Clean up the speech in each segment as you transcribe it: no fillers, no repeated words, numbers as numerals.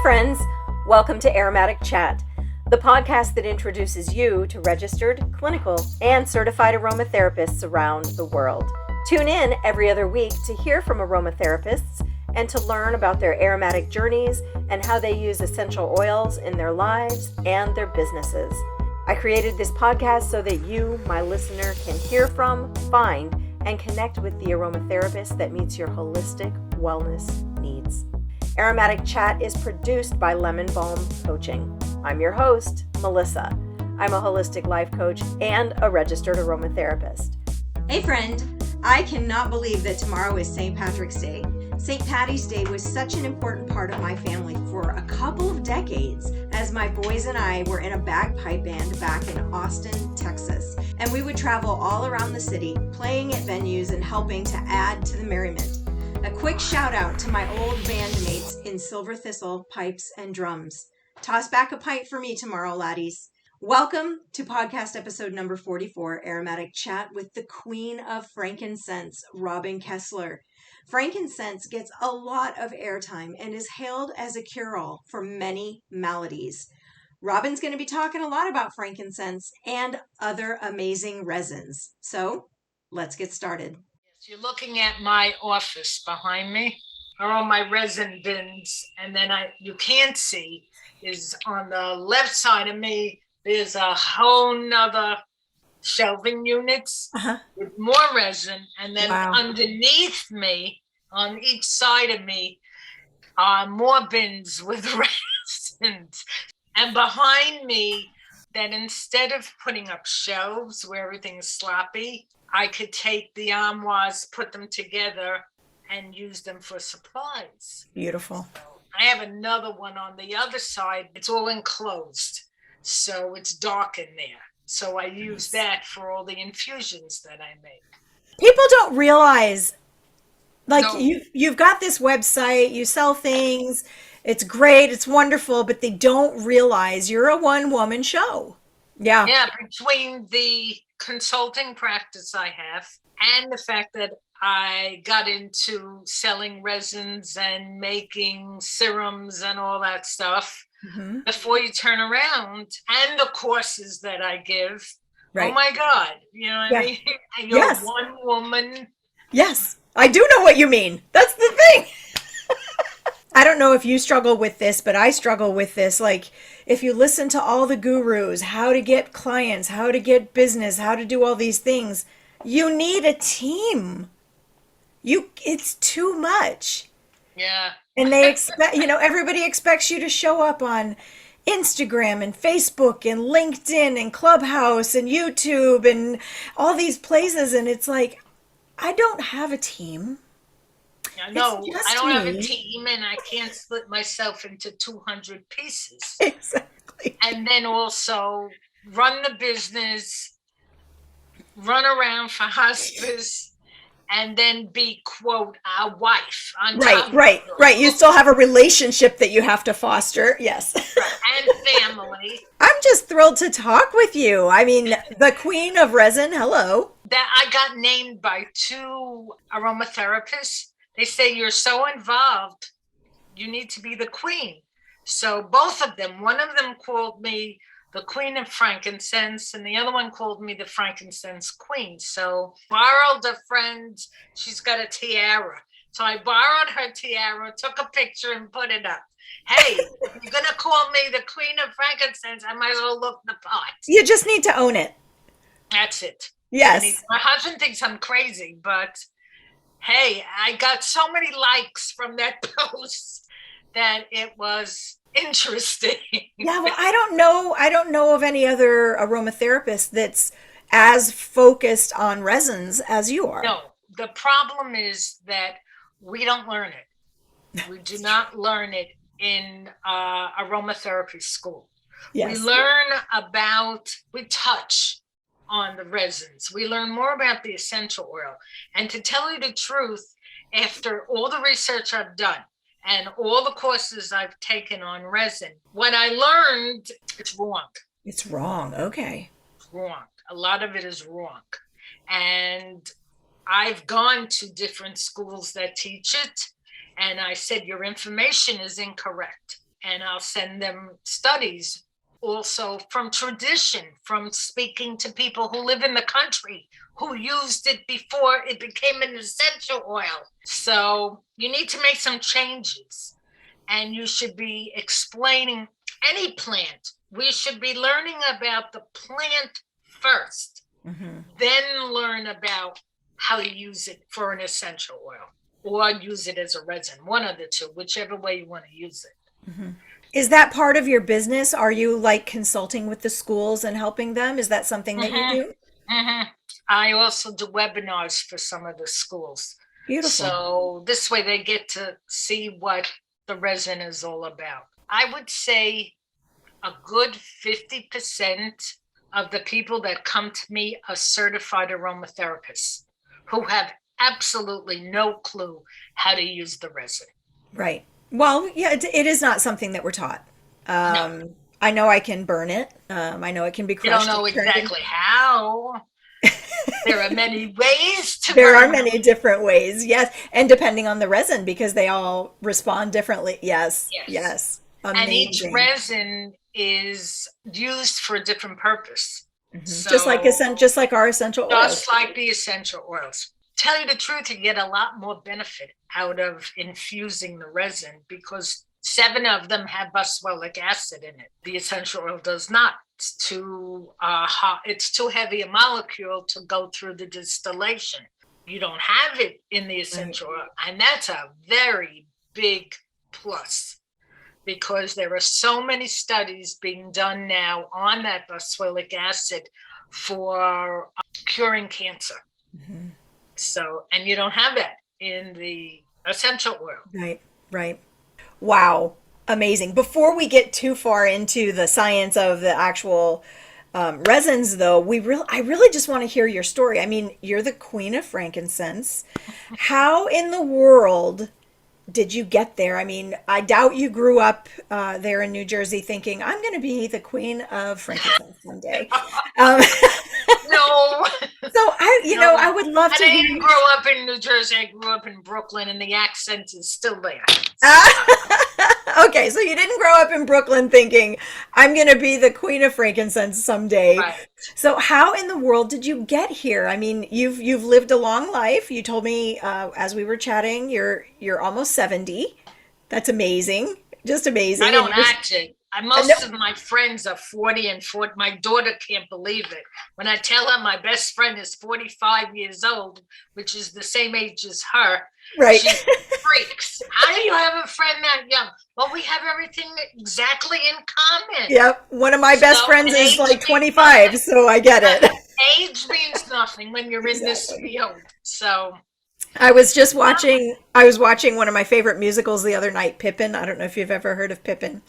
friends. Welcome to AromaticChat, the podcast that introduces you to registered, clinical, and certified aromatherapists around the world. Tune in every other week to hear from aromatherapists and to learn about their aromatic journeys and how they use essential oils in their lives and their businesses. I created this podcast so that you, my listener, can hear from, find, and connect with the aromatherapist that meets your holistic wellness needs. Aromatic Chat is produced by Lemon Balm Coaching. I'm your host, Melissa. I'm a holistic life coach and a registered aromatherapist. Hey friend, I cannot believe that tomorrow is St. Patrick's Day. St. Patty's Day was such an important part of my family for a couple of decades, as my boys and I were in a bagpipe band back in Austin, Texas, and we would travel all around the city, playing at venues and helping to add to the merriment. A quick shout out to my old bandmates in Silver Thistle, pipes and drums. Toss back a pint for me tomorrow, laddies. Welcome to podcast episode number 44, Aromatic Chat with the Queen of Frankincense, Robin Kessler. Frankincense gets a lot of airtime and is hailed as a cure-all for many maladies. Robin's going to be talking a lot about frankincense and other amazing resins. So let's get started. You're looking at my office behind me are all my resin bins, and then you can't see is on the left side of me there's a whole nother shelving units with more resin, and then underneath me on each side of me are more bins with resins, and behind me that instead of putting up shelves where everything's sloppy, I could take the armoires, put them together, and use them for supplies. Beautiful. I have another one on the other side. It's all enclosed, so it's dark in there. So I use that for all the infusions that I make. People don't realize, you've got this website, you sell things, it's great, it's wonderful, but they don't realize you're a one-woman show. Yeah, between the consulting practice I have and the fact that I got into selling resins and making serums and all that stuff, before you turn around, and the courses that I give, oh my God, you know what I mean? And you're one woman. Yes, I do know what you mean. That's the thing. I don't know if you struggle with this, but I struggle with this. Like, if you listen to all the gurus, how to get clients, how to get business, how to do all these things, you need a team. It's too much. Yeah. And they expect, everybody expects you to show up on Instagram and Facebook and LinkedIn and Clubhouse and YouTube and all these places. And it's like, I don't have a team. No, I don't have a team, and I can't split myself into 200 pieces. Exactly. And then also run the business, run around for hospice, and then be, quote, a wife. Right. You still have a relationship that you have to foster. Yes. And family. I'm just thrilled to talk with you. I mean, the Queen of Resin, hello. That I got named by 2 aromatherapists. They say, you're so involved, you need to be the queen. So both of them, one of them called me the Queen of Frankincense, and the other one called me the Frankincense Queen. So borrowed a friend, she's got a tiara. So I borrowed her tiara, took a picture and put it up. Hey, if you're going to call me the Queen of Frankincense, I might as well look the part. You just need to own it. That's it. Yes. My husband thinks I'm crazy, but hey, I got so many likes from that post that it was interesting. Yeah, well, I don't know of any other aromatherapist that's as focused on resins as you are. No, the problem is that we don't learn it. We do not learn it in aromatherapy school. Yes. We touch on the resins. We learn more about the essential oil. And to tell you the truth, after all the research I've done and all the courses I've taken on resin, what I learned, it's wrong. It's wrong. Okay. It's wrong. A lot of it is wrong. And I've gone to different schools that teach it, and I said, your information is incorrect. and I'll send them studies also from tradition, from speaking to people who live in the country who used it before it became an essential oil. So you need to make some changes, and you should be explaining any plant. We should be learning about the plant first, then learn about how to use it for an essential oil or use it as a resin, one of the two, whichever way you want to use it. Is that part of your business? Are you like consulting with the schools and helping them? Is that something that you do? I also do webinars for some of the schools. Beautiful. So this way they get to see what the resin is all about. I would say a good 50% of the people that come to me are certified aromatherapists who have absolutely no clue how to use the resin. Right. Well, yeah, it is not something that we're taught. No. I know I can burn it. I know it can be You don't crushed. know and turned in- exactly how. There are many ways to There are burn many them. different ways, yes, and depending on the resin because they all respond differently. Yes, Yes. yes, And each amazing. resin is used for a different purpose. Just like just like our essential oils. Just like the essential oils. Tell you the truth, you get a lot more benefit out of infusing the resin because 7 of them have boswellic acid in it. The essential oil does not. It's too hot. It's too heavy a molecule to go through the distillation. You don't have it in the essential oil, and that's a very big plus because there are so many studies being done now on that boswellic acid for curing cancer. So, and you don't have that in the essential oil. Right, right. Wow, amazing. Before we get too far into the science of the actual resins, though, I really just want to hear your story. I mean, you're the queen of frankincense. How in the world did you get there? I mean, I doubt you grew up there in New Jersey thinking, I'm going to be the queen of frankincense someday. Um, No. so I would love to I hear. didn't grow up in New Jersey. I grew up in Brooklyn, and the accent is still there. Okay, so you didn't grow up in Brooklyn thinking, I'm going to be the queen of frankincense someday. Right. So how in the world did you get here? I mean, you've lived a long life. You told me as we were chatting, you're almost 70. That's amazing. Just amazing. I don't And you're- act it. Most of my friends are 40 and 40. My daughter can't believe it. When I tell her my best friend is 45 years old, which is the same age as her, Right. she freaks. How do you have a friend that young? Well, we have everything exactly in common. Yep. One of my best So friends is age like means 25, nothing. so I get it. Age means nothing when you're in this Exactly. field. So I was watching one of my favorite musicals the other night, Pippin. I don't know if you've ever heard of Pippin.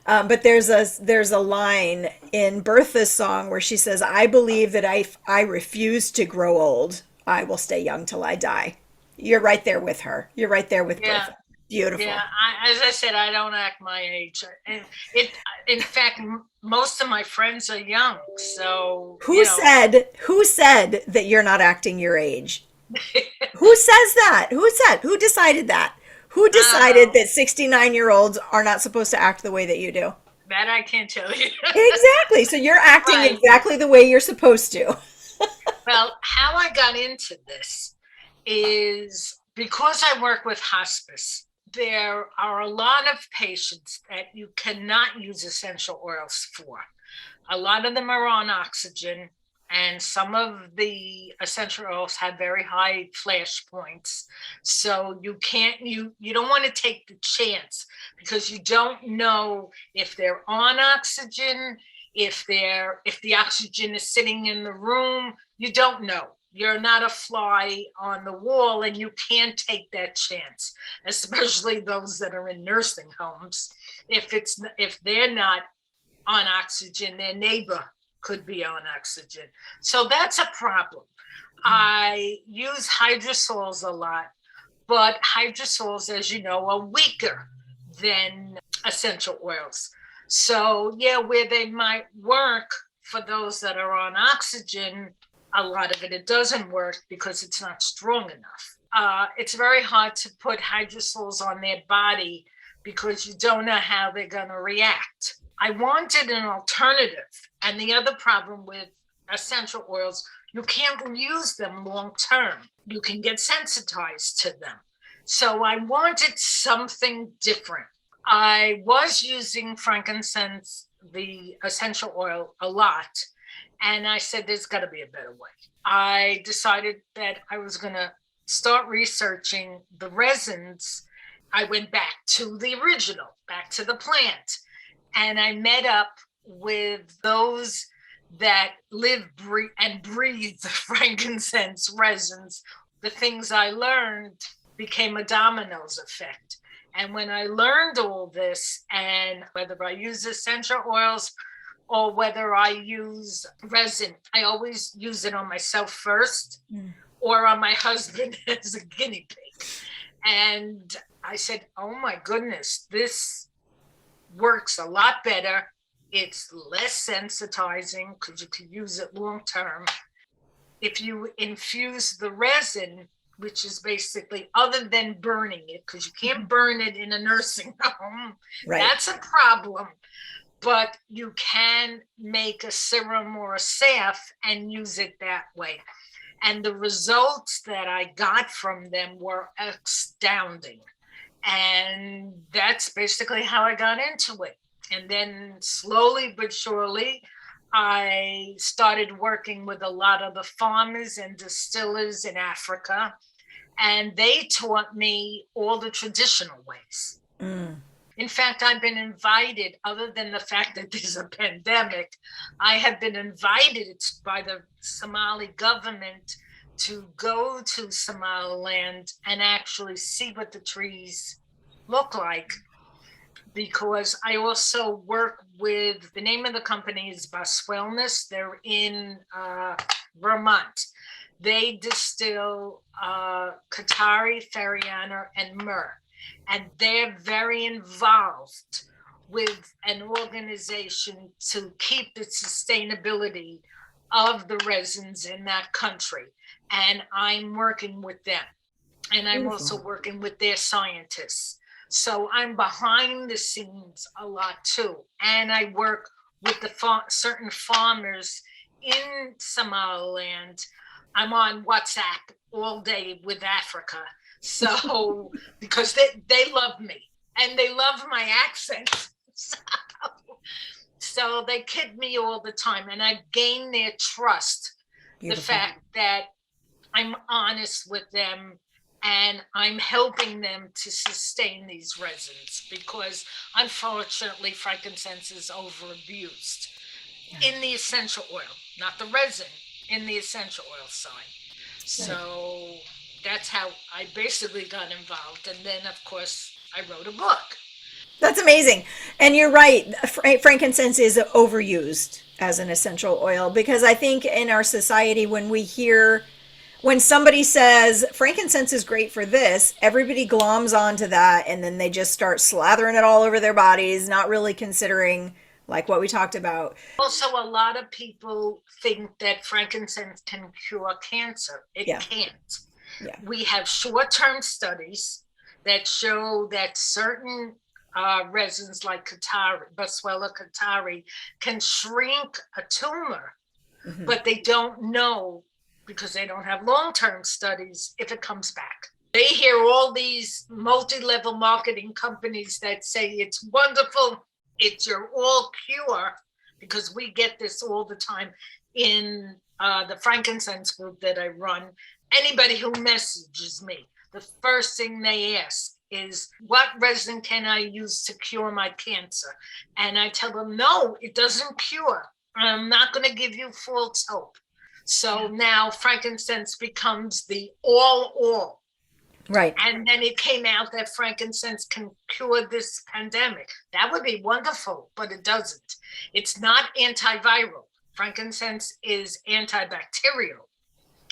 But there's a line in Bertha's song where she says, "I believe that I refuse to grow old. I will stay young till I die." You're right there with her. You're right there with yeah. Bertha. Beautiful. Yeah, as I said, I don't act my age. And in fact, most of my friends are young. So Who said that you're not acting your age? Who says that? Who decided that? Who decided that 69-year-olds are not supposed to act the way that you do? That I can't tell you. Exactly. So you're acting Right. exactly the way you're supposed to. Well, how I got into this is because I work with hospice. There are a lot of patients that you cannot use essential oils for. A lot of them are on oxygen, and some of the essential oils have very high flash points. So you don't want to take the chance because you don't know if they're on oxygen, if the oxygen is sitting in the room. You don't know. You're not a fly on the wall, and you can't take that chance, especially those that are in nursing homes. If they're not on oxygen, their neighbor could be on oxygen. So that's a problem. I use hydrosols a lot, but hydrosols, as you know, are weaker than essential oils. So yeah, where they might work for those that are on oxygen, a lot of it doesn't work because it's not strong enough. It's very hard to put hydrosols on their body because you don't know how they're going to react. I wanted an alternative. And the other problem with essential oils, you can't use them long term. You can get sensitized to them. So I wanted something different. I was using frankincense, the essential oil, a lot. And I said, there's got to be a better way. I decided that I was going to start researching the resins. I went back to the original, back to the plant. And I met up with those that live and breathe the frankincense resins. The things I learned became a dominoes effect. And when I learned all this, and whether I use essential oils or whether I use resin, I always use it on myself first or on my husband as a guinea pig. And I said, oh my goodness, this works a lot better. It's less sensitizing because you can use it long term. If you infuse the resin, which is basically, other than burning it, because you can't burn it in a nursing home, Right. That's a problem. But you can make a serum or a salve and use it that way. And the results that I got from them were astounding. And that's basically how I got into it. And then slowly but surely, I started working with a lot of the farmers and distillers in Africa. And they taught me all the traditional ways. In fact, I've been invited, other than the fact that there's a pandemic, I have been invited by the Somali government to go to Somaliland and actually see what the trees look like. Because I also work with, the name of the company is Bus Wellness. They're in Vermont. They distill Qatari, Fariana, and Myrrh. And they're very involved with an organization to keep the sustainability of the resins in that country. And I'm working with them. And I'm also working with their scientists. So I'm behind the scenes a lot too. And I work with the certain farmers in Somaliland. I'm on WhatsApp all day with Africa. So, because they love me and they love my accent. So they kid me all the time, and I gain their trust. Beautiful. The fact that I'm honest with them and I'm helping them to sustain these resins, because unfortunately frankincense is overabused in the essential oil, not the resin, in the essential oil side. So that's how I basically got involved. And then, of course, I wrote a book. That's amazing. And you're right. Frankincense is overused as an essential oil, because I think in our society, when somebody says frankincense is great for this, everybody gloms onto that, and then they just start slathering it all over their bodies, not really considering like what we talked about. Also, a lot of people think that frankincense can cure cancer. It can't. Yeah. We have short-term studies that show that certain resins like Qatari, Boswellia Qatari, can shrink a tumor, but they don't know, because they don't have long-term studies, if it comes back. They hear all these multi-level marketing companies that say it's wonderful, it's your all cure, because we get this all the time in the frankincense group that I run. Anybody who messages me, the first thing they ask is, what resin can I use to cure my cancer? And I tell them, no, it doesn't cure. I'm not going to give you false hope. So now frankincense becomes the all. Right. And then it came out that frankincense can cure this pandemic. That would be wonderful, but it doesn't. It's not antiviral. Frankincense is antibacterial.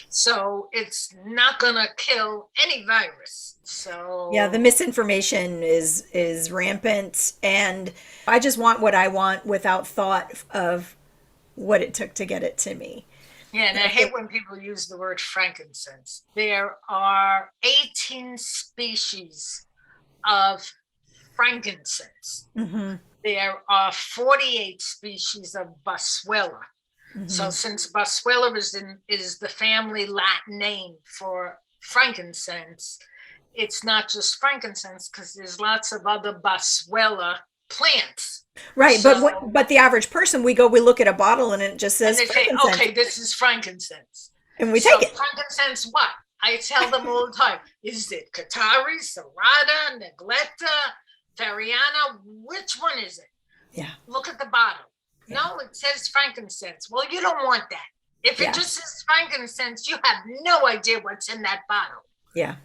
So it's not going to kill any virus. So yeah, the misinformation is rampant, and I just want what I want without thought of what it took to get it to me. Yeah, and I hate when people use the word frankincense. There are 18 species of frankincense. Mm-hmm. There are 48 species of Boswellia. Mm-hmm. So since Boswellia is the family Latin name for frankincense, it's not just frankincense because there's lots of other Boswellia plants. Right, So, but the average person, we look at a bottle and it just and says they say, frankincense, okay, this is frankincense. and we So take it. frankincense what? I tell them all the time, is it Qatari, Serrata, Negletta, Fariana? Which one is it? Yeah. Look at the bottle. Yeah. No, it says frankincense. Well, you don't want that. If Yeah. it just says frankincense, you have no idea what's in that bottle. Yeah.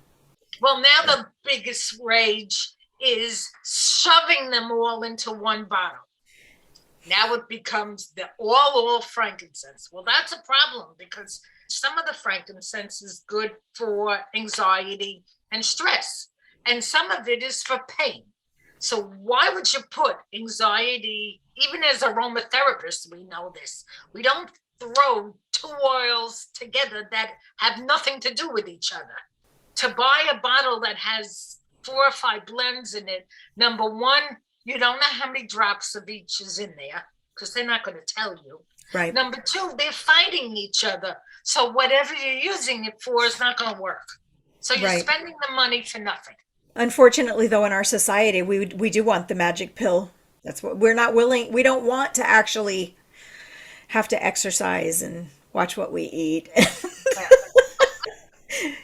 Well, now the biggest rage is shoving them all into one bottle. Now it becomes the all frankincense. Well, that's a problem because some of the frankincense is good for anxiety and stress, and some of it is for pain. So why would you put anxiety, even as aromatherapists, we know this. We don't throw two oils together that have nothing to do with each other. To buy a bottle that has 4 or 5 blends in it, number one, you don't know how many drops of each is in there because they're not going to tell you. Right. Number two, they're fighting each other. So whatever you're using it for is not going to work. So you're Right. spending the money for nothing. Unfortunately, though, in our society, we do want the magic pill. That's what we're not willing. We don't want to actually have to exercise and watch what we eat.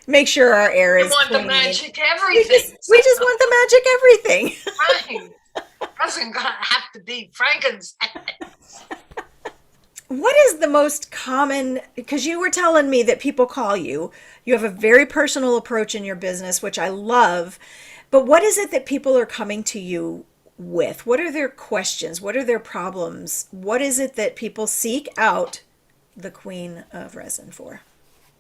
Make sure our air You is want clean. the magic everything. We just want the magic everything. Right. Doesn't have to be frankincense. What is the most common, because you were telling me that people call you, you have a very personal approach in your business, which I love, but what is it that people are coming to you with? What are their questions? What are their problems? What is it that people seek out the Queen of Resin for?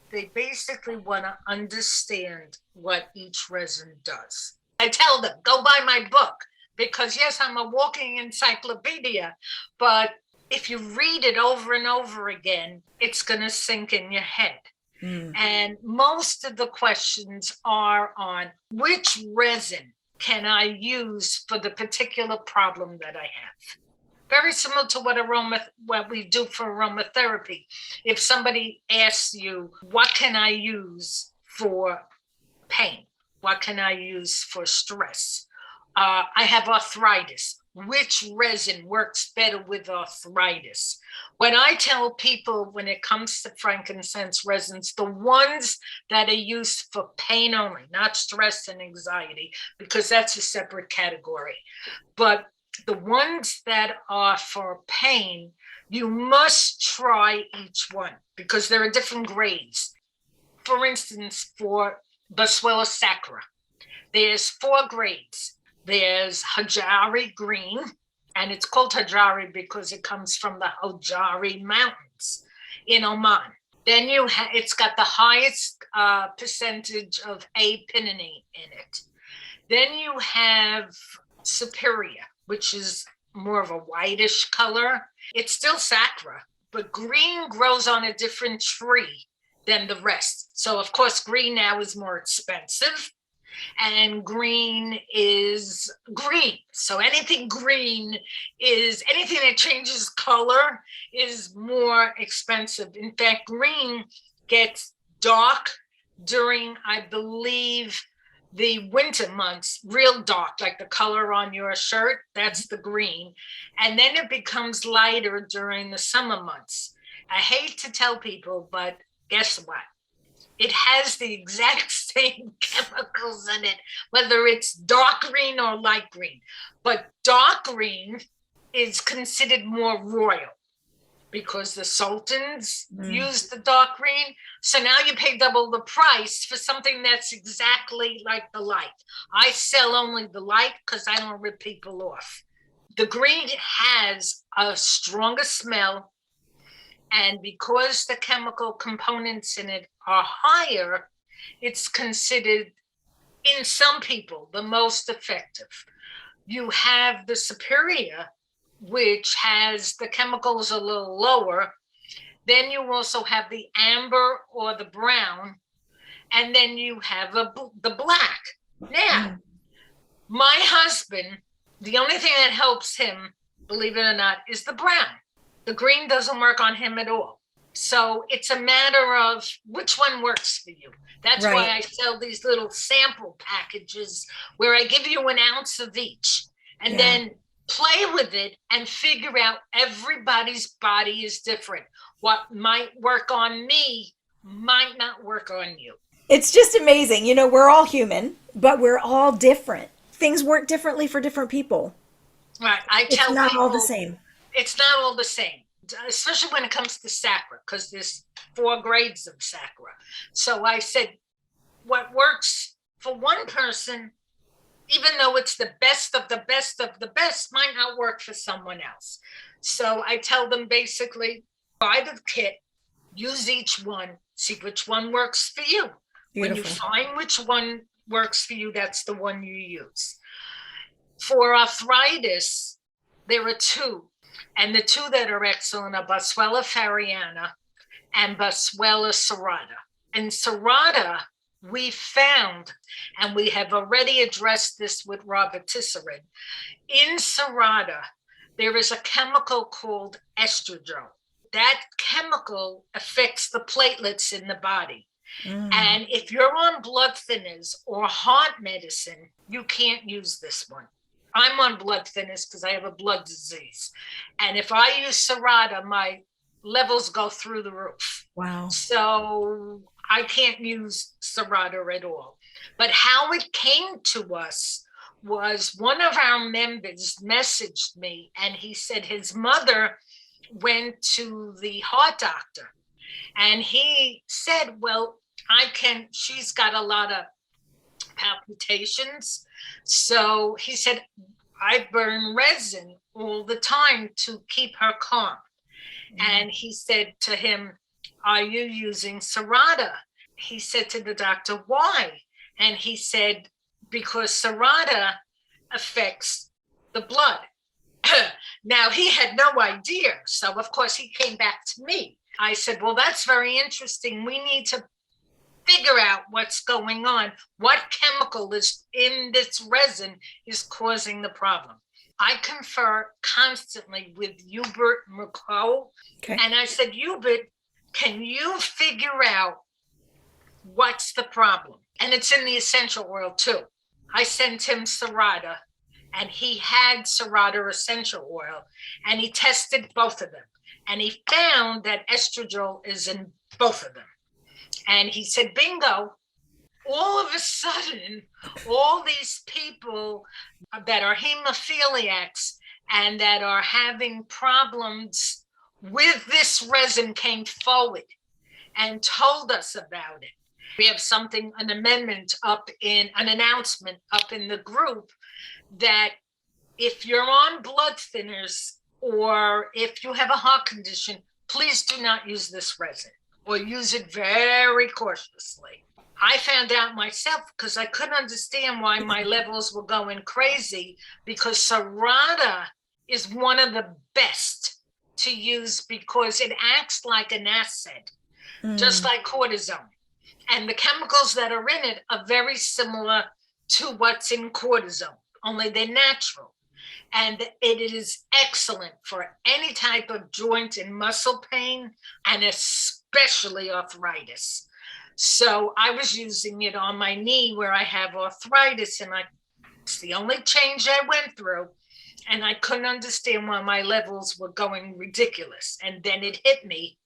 They basically want to understand what each resin does. I tell them, go buy my book, because yes, I'm a walking encyclopedia, but if you read it over and over again, it's going to sink in your head. And most of the questions are on which resin can I use for the particular problem that I have. Very similar to what we do for aromatherapy. If somebody asks you, what can I use for pain? What can I use for stress? I have arthritis. Which resin works better with arthritis? When I tell people, when it comes to frankincense resins, the ones that are used for pain only, not stress and anxiety, because that's a separate category, but the ones that are for pain, you must try each one because there are different grades. For instance, for Boswellia sacra, there's 4 grades. There's Hajari green, and it's called Hajari because it comes from the Hajari Mountains in Oman. Then it's got the highest percentage of A-pinene in it. Then you have Superior, which is more of a whitish color. It's still sacra, but green grows on a different tree than the rest. So of course, green now is more expensive, and green is green. So anything green is anything that changes color is more expensive. In fact, green gets dark during, I believe, the winter months, real dark, like the color on your shirt, that's the green. And then it becomes lighter during the summer months. I hate to tell people, but guess what? It has the exact same chemicals in it, whether it's dark green or light green. But dark green is considered more royal because the sultans use the dark green. So now you pay double the price for something that's exactly like the light. I sell only the light because I don't rip people off. The green has a stronger smell, and because the chemical components in it are higher, it's considered, in some people, the most effective. You have the Superior, which has the chemicals a little lower. Then you also have the amber or the brown, and then you have the black. Now, my husband, the only thing that helps him, believe it or not, is the brown. The green doesn't work on him at all. So it's a matter of which one works for you. That's why I sell these little sample packages where I give you an ounce of each and then play with it and figure out everybody's body is different. What might work on me might not work on you. It's just amazing. You know, we're all human, but we're all different. Things work differently for different people. Right. I tell it's not people, all the same. It's not all the same, especially when it comes to sacra, because there's 4 grades of sacra. So I said, what works for one person, even though it's the best of the best of the best, might not work for someone else. So I tell them basically, buy the kit, use each one, see which one works for you. Beautiful. When you find which one works for you, that's the one you use. For arthritis, there are 2. And the 2 that are excellent are Boswellia fariana and Boswellia serrata. And serrata, we found, and we have already addressed this with robitussin, in serrata, there is a chemical called estradiol. That chemical affects the platelets in the body. And if you're on blood thinners or heart medicine, you can't use this one. I'm on blood thinners because I have a blood disease. And if I use serrata, my levels go through the roof. Wow. So I can't use serrata at all. But how it came to us was one of our members messaged me and he said his mother went to the heart doctor. And he said, well, she's got a lot of palpitations. So he said, I burn resin all the time to keep her calm. And he said to him, are you using serrata? He said to the doctor, why? And he said, because serrata affects the blood. Now, he had no idea. So, of course, he came back to me. I said, well, that's very interesting. We need to figure out what's going on. What chemical is in this resin is causing the problem. I confer constantly with Hubert McCoe. Okay. And I said, Hubert, can you figure out what's the problem? And it's in the essential oil too. I sent him serrata and he had serrata essential oil and he tested both of them. And he found that estradiol is in both of them. And he said, bingo, all of a sudden, all these people that are hemophiliacs and that are having problems with this resin came forward and told us about it. We have an announcement up in the group that if you're on blood thinners or if you have a heart condition, please do not use this resin or use it very cautiously. I found out myself because I couldn't understand why my levels were going crazy, because serrata is one of the best to use because it acts like an acid, just like cortisone. And the chemicals that are in it are very similar to what's in cortisone, only they're natural. And it is excellent for any type of joint and muscle pain, and especially arthritis. So I was using it on my knee where I have arthritis, and it's the only change I went through. And I couldn't understand why my levels were going ridiculous. And then it hit me.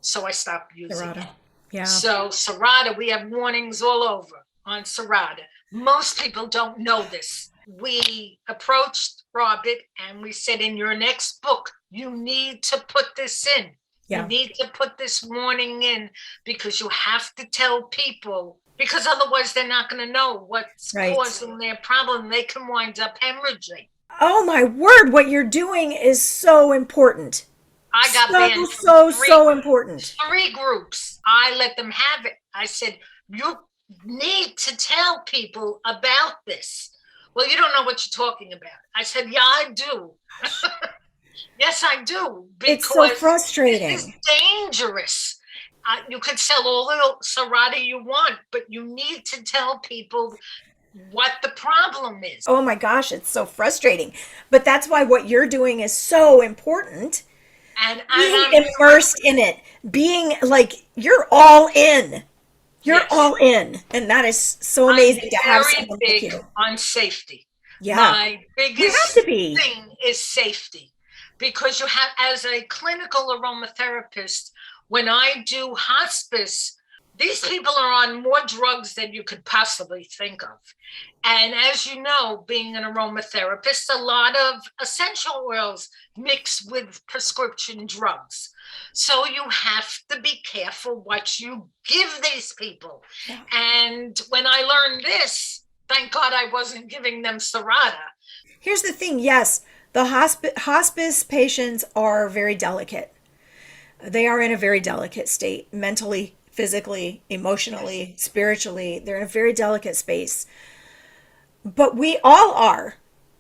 So I stopped using it. Yeah. So serrata, we have warnings all over on serrata. Most people don't know this. We approached Robin and we said, in your next book, you need to put this in. Yeah. You need to put this warning in because you have to tell people, because otherwise they're not going to know what's causing their problem. They can wind up hemorrhaging. Oh my word, what you're doing is so important. I got banned so important. 3 groups. I let them have it. I said, you need to tell people about this. Well, you don't know what you're talking about. I said, yeah, I do. Yes, I do. It's so frustrating. It's dangerous. You could sell all the serrata you want, but you need to tell people what the problem is. Oh my gosh, it's so frustrating. But that's why what you're doing is so important. And Being I'm immersed in it, being like you're all in. You're yes, all in. And that is so I'm amazing to have very someone like big you. on safety. Yeah. My We have to biggest be. thing is safety because you have, as a clinical aromatherapist, when I do hospice, these people are on more drugs than you could possibly think of. And as you know, being an aromatherapist, a lot of essential oils mix with prescription drugs. So you have to be careful what you give these people. Yeah. And when I learned this, thank God I wasn't giving them Serrata. Here's the thing, yes, the hospice patients are very delicate. They are in a very delicate state, mentally, physically, Yes, emotionally, spiritually. They're in a very delicate space. But we all are.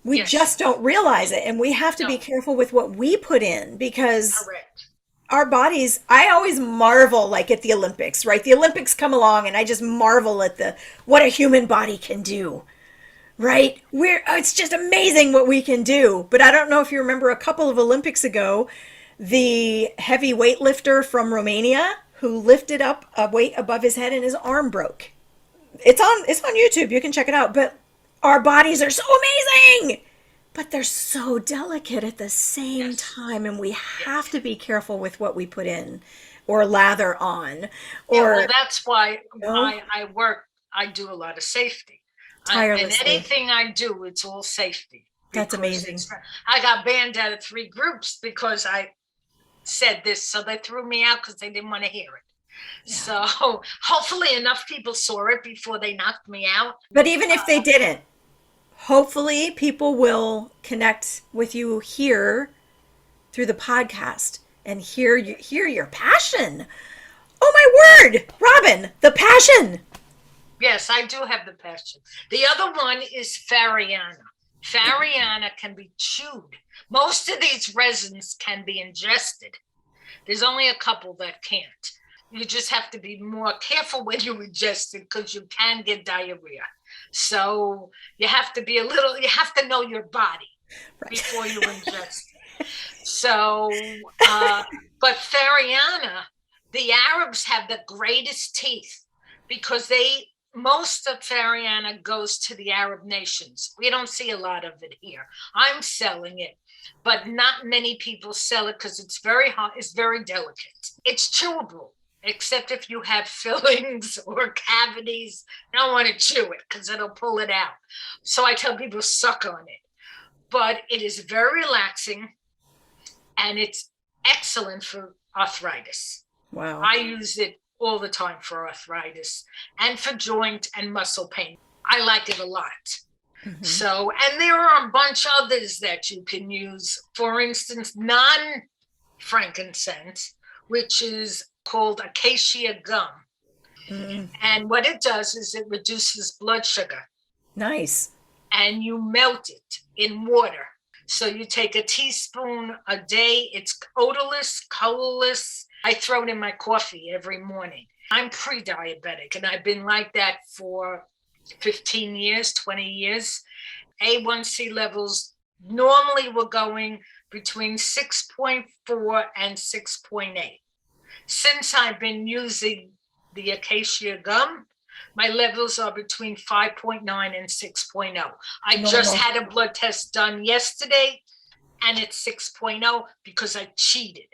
We yes, just don't realize it. And we have to no, be careful with what we put in because correct. our bodies, I always marvel like at the Olympics, right? The Olympics come along and I just marvel at the what a human body can do. Right? It's just amazing what we can do. But I don't know if you remember a couple of Olympics ago, the heavy weightlifter from Romania who lifted up a weight above his head and his arm broke. It's on YouTube. You can check it out. But our bodies are so amazing, but they're so delicate at the same Yes, time, and we have yes. to be careful with what we put in or lather on Yeah, well, or that's why you know, I do a lot of safety. And tirelessly. anything I do, it's all safety That's because amazing. I got banned out of 3 groups because I said this. So they threw me out because they didn't want to hear it. Yeah. So hopefully enough people saw it before they knocked me out. But even if they didn't, hopefully people will connect with you here through the podcast and hear your passion. Oh my word, Robin, the passion. Yes, I do have the passion. The other one is Fariana. Fariana can be chewed. Most of these resins can be ingested. There's only a couple that can't. You just have to be more careful when you ingest it because you can get diarrhea. So you have to be you have to know your body Right. before you ingest it. So, but Fariana, the Arabs have the greatest teeth because most of Fariana goes to the Arab nations. We don't see a lot of it here. I'm selling it, but not many people sell it because it's very hot, it's very delicate. It's chewable, except if you have fillings or cavities. I don't want to chew it because it'll pull it out. So I tell people suck on it. But it is very relaxing and it's excellent for arthritis. Wow. I use it all the time for arthritis and for joint and muscle pain. I like it a lot. Hmm. So, and there are a bunch of others that you can use. For instance, non frankincense, which is called acacia gum. Mm, And what it does is it reduces blood sugar nice. and you melt it in water. So you take a teaspoon a day. It's odorless, colorless. I throw it in my coffee every morning. I'm pre-diabetic and I've been like that for 15 years, 20 years. A1C levels normally were going between 6.4 and 6.8. Since I've been using the acacia gum, my levels are between 5.9 and 6.0. I just Normal. had a blood test done yesterday and it's 6.0 because I cheated.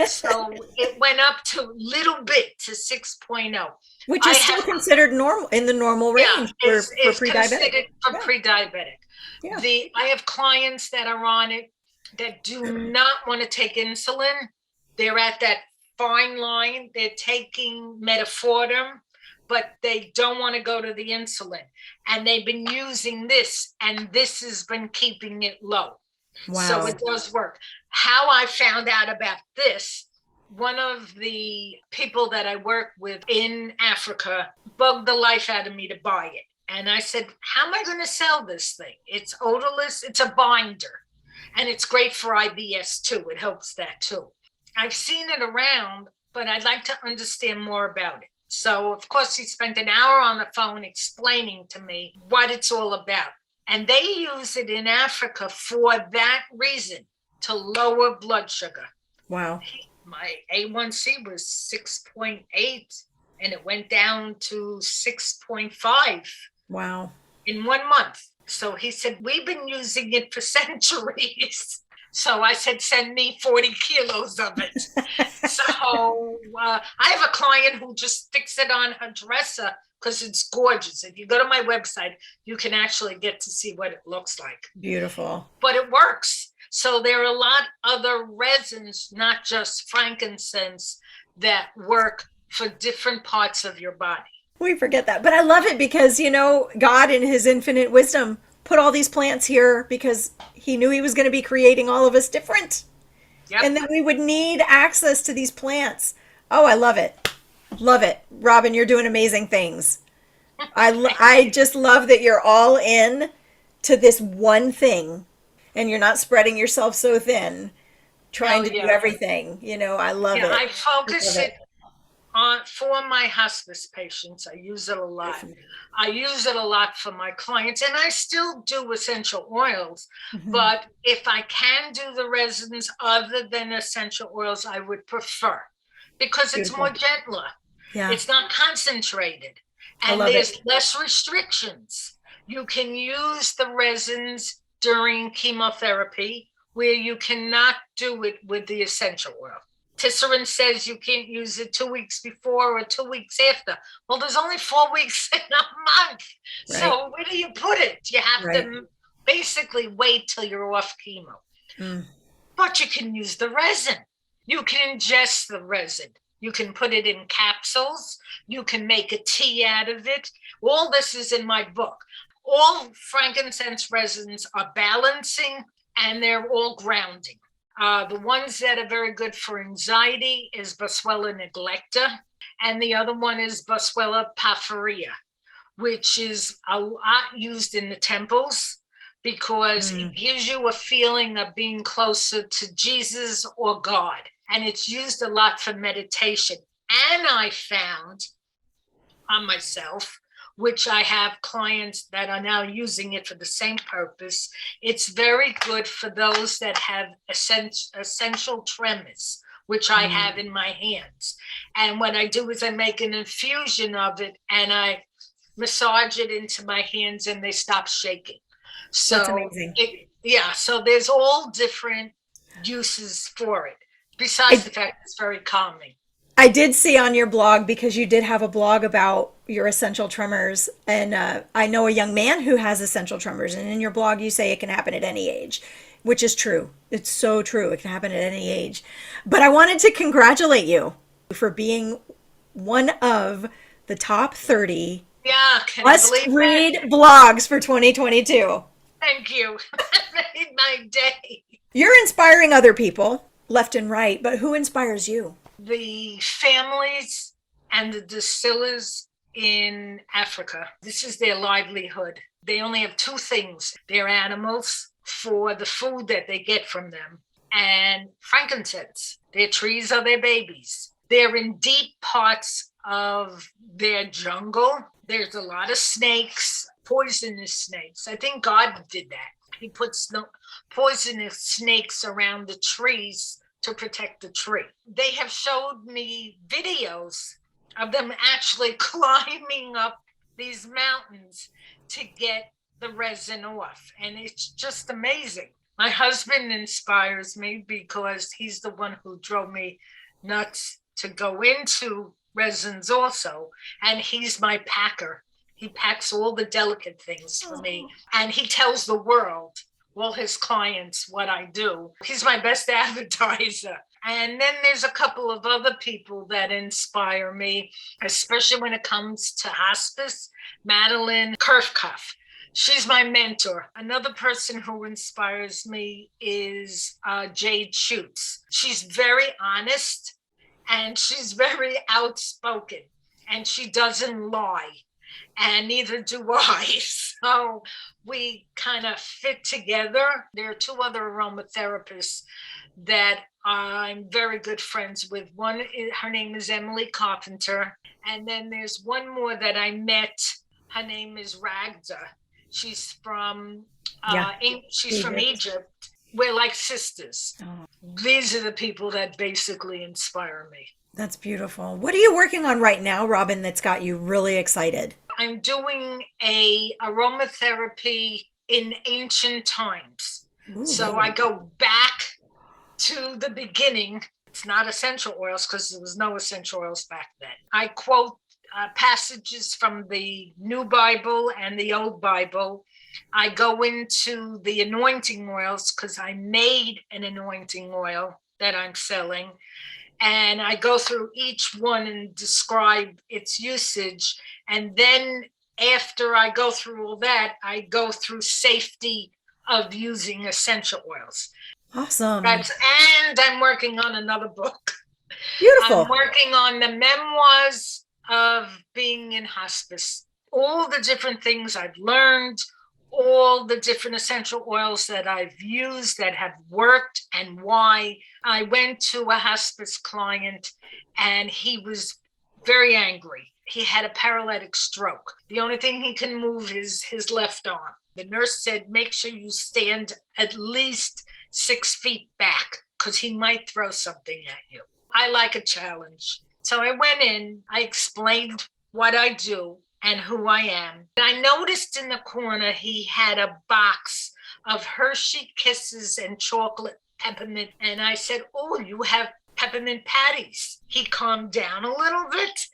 So it went up to little bit to 6.0. Which I is still have, considered normal in the normal yeah, range for is pre-diabetic. considered for Yeah. pre-diabetic. Yeah. I have clients that are on it that do not want to take insulin. They're at that fine line. They're taking metformin, but they don't want to go to the insulin. And they've been using this, and this has been keeping it low. So Wow. it does work. How I found out about this, one of the people that I work with in Africa bugged the life out of me to buy it. And I said, how am I going to sell this thing? It's odorless, it's a binder, and it's great for IBS too. It helps that too. I've seen it around, but I'd like to understand more about it. So, of course, he spent an hour on the phone explaining to me what it's all about. And they use it in Africa for that reason, to lower blood sugar. Wow. My A1C was 6.8 and it went down to 6.5 Wow. in 1 month. So he said, we've been using it for centuries. So I said, send me 40 kilos of it. So I have a client who just sticks it on her dresser because it's gorgeous. If you go to my website, you can actually get to see what it looks like. Beautiful. But it works. So there are a lot other resins, not just frankincense, that work for different parts of your body. We forget that. But I love it because, God in his infinite wisdom put all these plants here because he knew he was going to be creating all of us different. Yep. And that we would need access to these plants. Oh, I love it. Love it. Robin, you're doing amazing things. I just love that you're all in to this one thing and you're not spreading yourself so thin trying to do everything. I love it. I focus it on for my hospice patients. I use it a lot. I use it a lot for my clients, and I still do essential oils. But if I can do the resins other than essential oils, I would prefer, because it's more gentler. Yeah. It's not concentrated, and there's less restrictions. You can use the resins during chemotherapy where you cannot do it with the essential oil. Tisserand says you can't use it 2 weeks before or 2 weeks after. Well, there's only 4 weeks in a month. Right. So where do you put it? You have to basically wait till you're off chemo. But you can use the resin. You can ingest the resin. You can put it in capsules. You can make a tea out of it. All this is in my book. All frankincense resins are balancing and they're all grounding. The ones that are very good for anxiety is Boswellia neglecta, and the other one is Boswellia porphyria, which is a lot used in the temples because it gives you a feeling of being closer to Jesus or God. And it's used a lot for meditation. And I found on myself, which I have clients that are now using it for the same purpose, it's very good for those that have essential tremors, which I have in my hands. And what I do is I make an infusion of it and I massage it into my hands and they stop shaking. So that's amazing. So there's all different uses for it, besides the fact it's very calming. I did see on your blog, because you did have a blog about your essential tremors, and I know a young man who has essential tremors, and in your blog you say it can happen at any age, which is true. It's so true. It can happen at any age. But I wanted to congratulate you for being one of the top 30 must-read blogs for 2022. Thank you. That made my day. You're inspiring other people left and right, but who inspires you? The families and the distillers in Africa. This is their livelihood. They only have two things: their animals for the food that they get from them, and frankincense. Their trees are their babies. They're in deep parts of their jungle. There's a lot of snakes, poisonous snakes. I think God did that. He puts the poisonous snakes around the trees to protect the tree. They have showed me videos of them actually climbing up these mountains to get the resin off. And it's just amazing. My husband inspires me because he's the one who drove me nuts to go into resins also. And he's my packer. He packs all the delicate things for me. And he tells the world, all his clients, what I do. He's my best advertiser. And then there's a couple of other people that inspire me, especially when it comes to hospice. Madeline Kerfkuff. She's my mentor. Another person who inspires me is Jade Schutz. She's very honest and she's very outspoken and she doesn't lie. and neither do I. So we kind of fit together. There are two other aromatherapists that I'm very good friends with. One, her name is Emily Carpenter. And then there's one more that I met. Her name is Ragda. She's from Egypt. We're like sisters. Oh, These are the people that basically inspire me. that's beautiful. What are you working on right now, Robin, that's got you really excited? I'm doing a aromatherapy in ancient times. Ooh. So I go back to the beginning. It's not essential oils because there was no essential oils back then. I quote passages from the New Bible and the Old Bible. I go into the anointing oils because I made an anointing oil that I'm selling. And I go through each one and describe its usage. And then after I go through all that, I go through safety of using essential oils. Awesome. And I'm working on another book. Beautiful. I'm working on the memoirs of being in hospice, all the different things I've learned, all the different essential oils that I've used that have worked and why. I went to a hospice client and he was very angry. He had a paralytic stroke. The only thing he can move is his left arm. The nurse said, make sure you stand at least 6 feet back because he might throw something at you. I like a challenge. So I went in, I explained what I do and who I am. I noticed in the corner he had a box of Hershey Kisses and chocolate peppermint. And I said, oh, you have peppermint patties. He calmed down a little bit.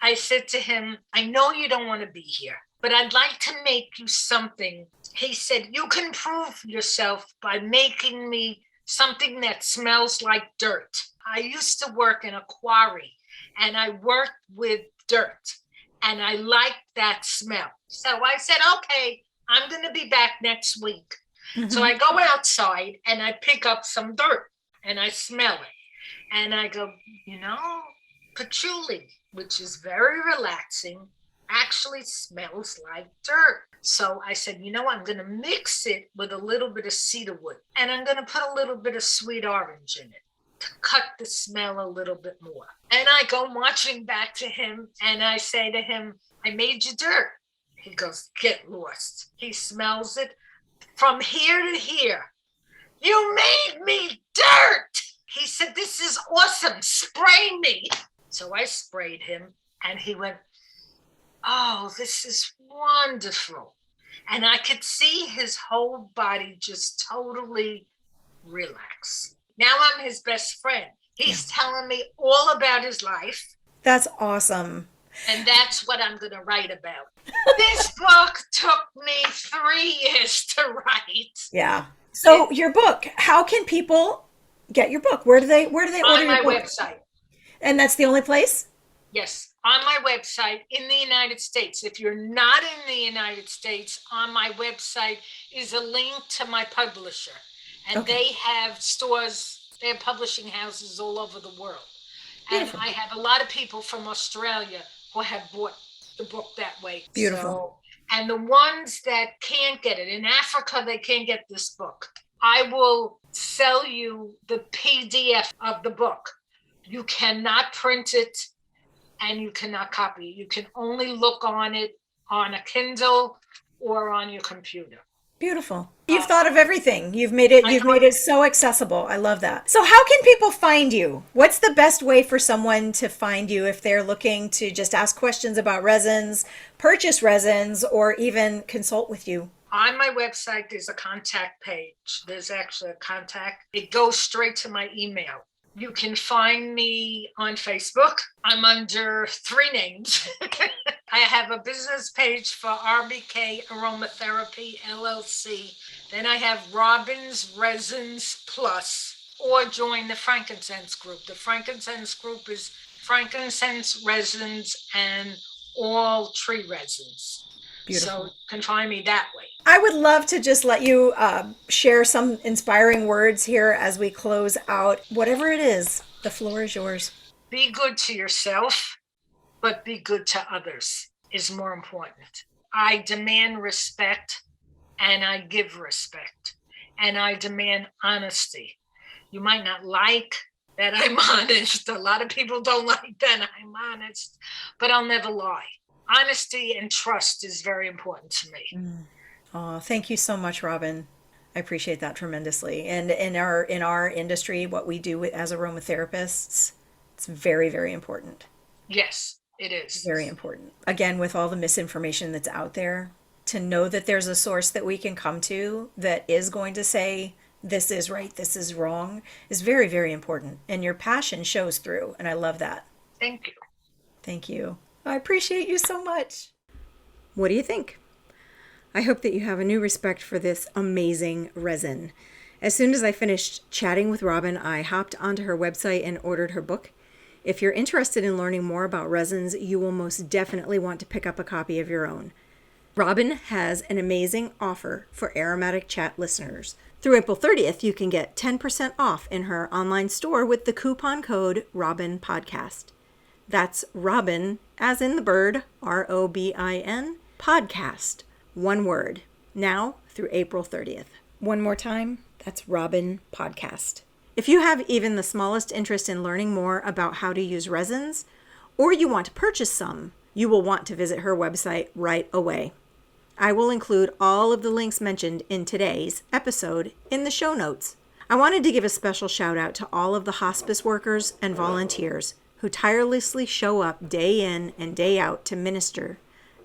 I said to him, I know you don't want to be here, but I'd like to make you something. He said, you can prove yourself by making me something that smells like dirt. I used to work in a quarry and I worked with dirt and I liked that smell. So I said, okay, I'm going to be back next week. Mm-hmm. So I go outside and I pick up some dirt and I smell it. And I go, patchouli, which is very relaxing, actually smells like dirt. So I said, I'm going to mix it with a little bit of cedarwood and I'm going to put a little bit of sweet orange in it to cut the smell a little bit more. And I go marching back to him and I say to him, I made you dirt. He goes, get lost. He smells it from here to here. You made me dirt. He said, this is awesome. Spray me. So I sprayed him and he went, oh, this is wonderful. And I could see his whole body just totally relax. Now I'm his best friend. He's telling me all about his life. That's awesome. And that's what I'm going to write about. This book took me 3 years to write. Yeah. So your book, how can people get your book? Where do they order your book? On my website. And that's the only place? Yes, on my website in the United States. If you're not in the United States, on my website is a link to my publisher. And they have stores, they have publishing houses all over the world. Beautiful. And I have a lot of people from Australia who have bought the book that way. Beautiful. And the ones that can't get it, in Africa, they can't get this book. I will sell you the PDF of the book. You cannot print it and you cannot copy it. You can only look on it on a Kindle or on your computer. Beautiful. You've thought of everything. You've made it so accessible. I love that. So how can people find you? What's the best way for someone to find you if they're looking to just ask questions about resins, purchase resins, or even consult with you? On my website, there's a contact page. There's actually a contact. It goes straight to my email. You can find me on Facebook. I'm under 3 names. I have a business page for RBK Aromatherapy LLC. Then I have Robin's Resins Plus, or join the Frankincense group. The Frankincense group is frankincense resins and all tree resins. Beautiful. So you can find me that way. I would love to just let you share some inspiring words here as we close out. Whatever it is, the floor is yours. Be good to yourself, but be good to others. is more important. I demand respect and I give respect, and I demand honesty. You might not like that I'm honest. A lot of people don't like that I'm honest, but I'll never lie. Honesty and trust is very important to me. Oh, thank you so much, Robin. I appreciate that tremendously. And in our industry, what we do as aromatherapists, it's very, very important. Yes, it is. Very important. Again, with all the misinformation that's out there, to know that there's a source that we can come to that is going to say this is right, this is wrong, is very, very important. And your passion shows through, and I love that. Thank you. Thank you. I appreciate you so much. What do you think? I hope that you have a new respect for this amazing resin. As soon as I finished chatting with Robin, I hopped onto her website and ordered her book. If you're interested in learning more about resins, you will most definitely want to pick up a copy of your own. Robin has an amazing offer for AromaticChat listeners. Through April 30th, you can get 10% off in her online store with the coupon code ROBINPODCAST. That's Robin, as in the bird, ROBIN, podcast. One word. Now through April 30th. One more time, that's Robin Podcast. If you have even the smallest interest in learning more about how to use resins, or you want to purchase some, you will want to visit her website right away. I will include all of the links mentioned in today's episode in the show notes. I wanted to give a special shout out to all of the hospice workers and volunteers who tirelessly show up day in and day out to minister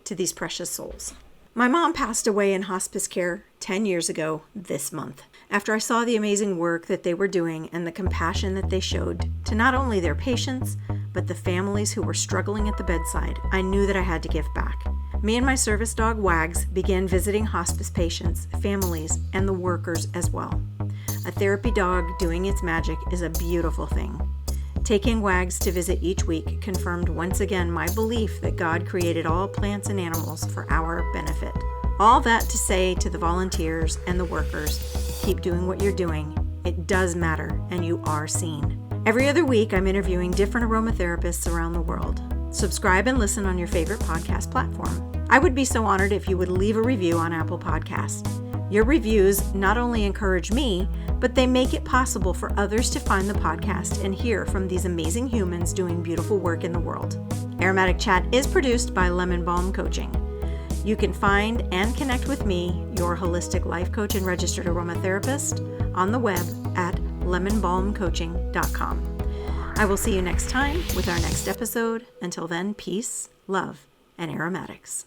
to these precious souls. My mom passed away in hospice care 10 years ago this month. After I saw the amazing work that they were doing and the compassion that they showed to not only their patients, but the families who were struggling at the bedside, I knew that I had to give back. Me and my service dog, Wags, began visiting hospice patients, families, and the workers as well. A therapy dog doing its magic is a beautiful thing. Taking Wags to visit each week confirmed once again my belief that God created all plants and animals for our benefit. All that to say to the volunteers and the workers, keep doing what you're doing. It does matter, and you are seen. Every other week, I'm interviewing different aromatherapists around the world. Subscribe and listen on your favorite podcast platform. I would be so honored if you would leave a review on Apple Podcasts. Your reviews not only encourage me, but they make it possible for others to find the podcast and hear from these amazing humans doing beautiful work in the world. Aromatic Chat is produced by Lemon Balm Coaching. You can find and connect with me, your holistic life coach and registered aromatherapist, on the web at lemonbalmcoaching.com. I will see you next time with our next episode. Until then, peace, love, and aromatics.